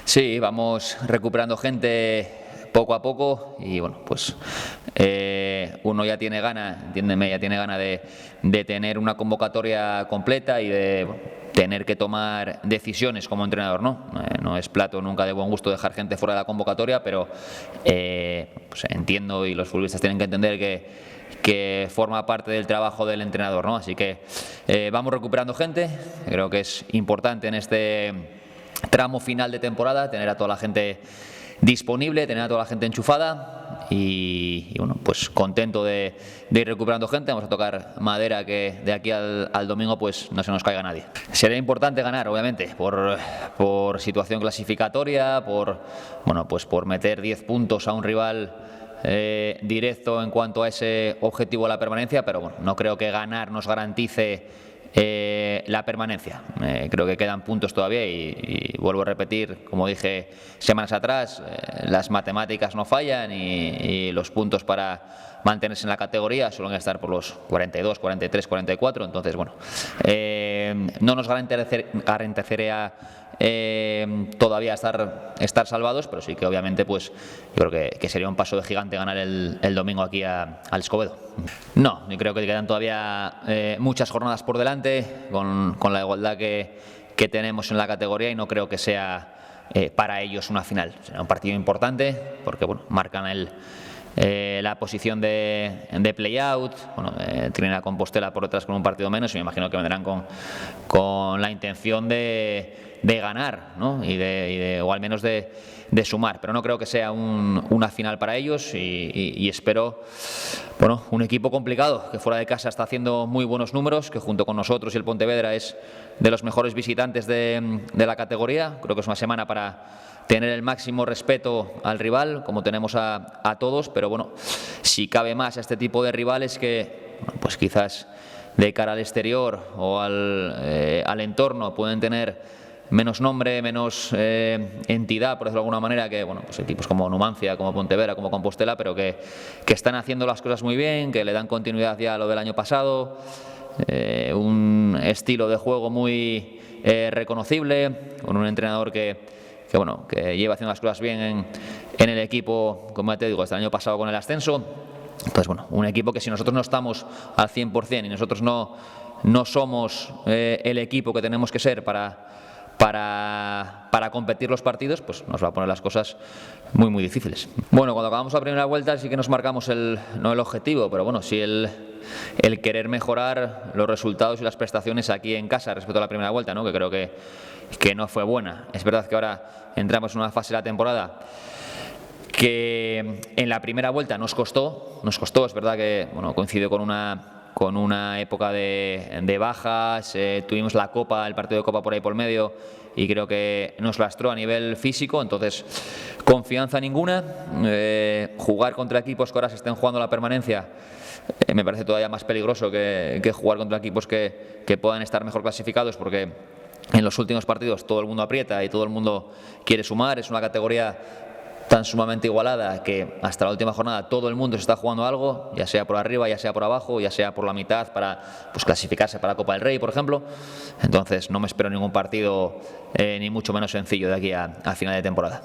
Sí, vamos recuperando gente poco a poco y bueno, pues uno ya tiene gana, entiéndeme, ya tiene gana de tener una convocatoria completa y de tener que tomar decisiones como entrenador, ¿no? No es plato nunca de buen gusto dejar gente fuera de la convocatoria, pero pues entiendo y los futbolistas tienen que entender que forma parte del trabajo del entrenador, ¿no? Así que vamos recuperando gente, creo que es importante en este tramo final de temporada tener a toda la gente disponible, tener a toda la gente enchufada y bueno, pues contento de ir recuperando gente. Vamos a tocar madera que de aquí al domingo pues no se nos caiga nadie. Sería importante ganar, obviamente, por situación clasificatoria, por meter 10 puntos a un rival directo en cuanto a ese objetivo de la permanencia, pero bueno, no creo que ganar nos garantice la permanencia. Creo que quedan puntos todavía y vuelvo a repetir, como dije semanas atrás, las matemáticas no fallan y los puntos para mantenerse en la categoría suelen estar por los 42, 43, 44, entonces bueno, no nos garantizaría todavía estar salvados, pero sí que obviamente pues yo creo que sería un paso de gigante ganar el domingo aquí al Escobedo. No, yo creo que quedan todavía muchas jornadas por delante con la igualdad que tenemos en la categoría y no creo que sea para ellos una final. Será un partido importante porque bueno, marcan la posición de play-out, bueno, tienen a Compostela por detrás con un partido menos y me imagino que vendrán con la intención de ganar, ¿no? O al menos de sumar, pero no creo que sea una final para ellos y espero, bueno, un equipo complicado que fuera de casa está haciendo muy buenos números, que junto con nosotros y el Pontevedra es de los mejores visitantes de la categoría. Creo que es una semana para tener el máximo respeto al rival, como tenemos a todos, pero bueno, si cabe más a este tipo de rivales que, pues quizás de cara al exterior o al entorno pueden tener menos nombre, menos entidad, por decirlo de alguna manera, que bueno, pues equipos como Numancia, como Pontevedra, como Compostela, pero que están haciendo las cosas muy bien, que le dan continuidad ya a lo del año pasado, un estilo de juego muy reconocible, con un entrenador que lleva haciendo las cosas bien en el equipo, como ya te digo, hasta el año pasado con el ascenso. Entonces, bueno, un equipo que si nosotros no estamos al 100% y nosotros no somos el equipo que tenemos que ser para competir los partidos, pues nos va a poner las cosas muy muy difíciles. Bueno, cuando acabamos la primera vuelta sí que nos marcamos no el objetivo, pero bueno, sí el querer mejorar los resultados y las prestaciones aquí en casa respecto a la primera vuelta, ¿no? Que creo que no fue buena. Es verdad que ahora entramos en una fase de la temporada que en la primera vuelta nos costó, es verdad que bueno, coincidió con una época de bajas, tuvimos la Copa, el partido de Copa por ahí por medio y creo que nos lastró a nivel físico, entonces confianza ninguna, jugar contra equipos que ahora se estén jugando la permanencia me parece todavía más peligroso que jugar contra equipos que puedan estar mejor clasificados, porque en los últimos partidos todo el mundo aprieta y todo el mundo quiere sumar, es una categoría tan sumamente igualada que hasta la última jornada todo el mundo se está jugando algo, ya sea por arriba, ya sea por abajo, ya sea por la mitad para pues, clasificarse para la Copa del Rey, por ejemplo. Entonces no me espero ningún partido ni mucho menos sencillo de aquí a final de temporada.